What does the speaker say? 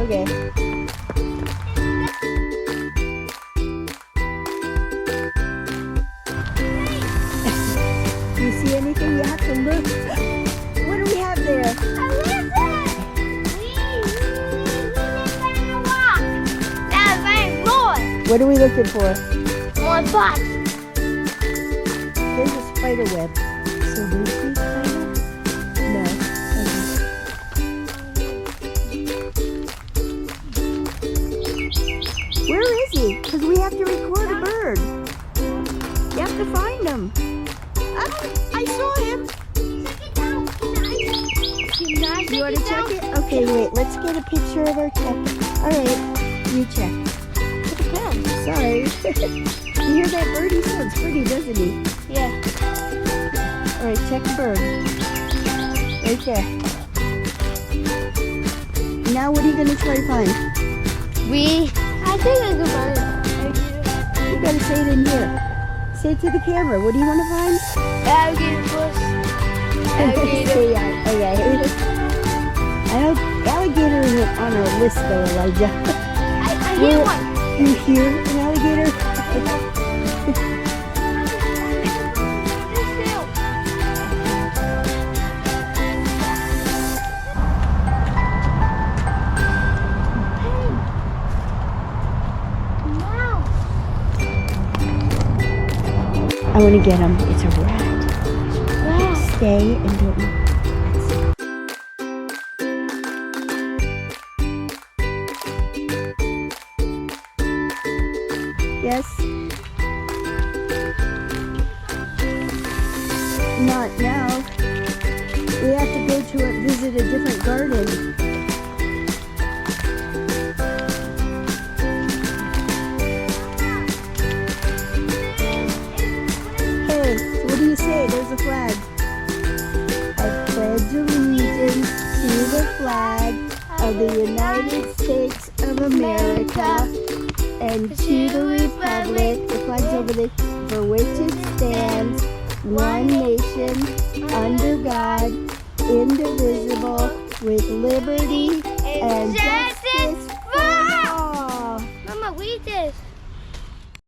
Okay. Do you see anything? You have to look. What do we have there? What are we looking for? More spots. There's a spider web. So do we see spider? No. Okay. Where is he? Because we have to record a bird. You have to find him. I saw him. You want to check it? Okay, wait. Let's get a picture of our check. All right. You check. Sorry. You hear that bird? He sounds pretty, doesn't he? Yeah. Alright, check bird. Right there. Now what are you going to try to find? I think I can find it. You got to say it in here. Say it to the camera. What do you want to find? Alligator puss. Alligator. Say alligator. I know alligator isn't on our list though, Elijah. I hear one. You hear an alligator? I want to get him. It's a rat. Wow. Stay and don't move. Yes? Not now. We have to go to visit a different garden. Hey, what do you say? There's a flag. I pledge allegiance to the flag of the United States of America and to the republic, the flag's over there, for which it stands, one nation, under God, indivisible, with liberty and justice for all. Mama, read this.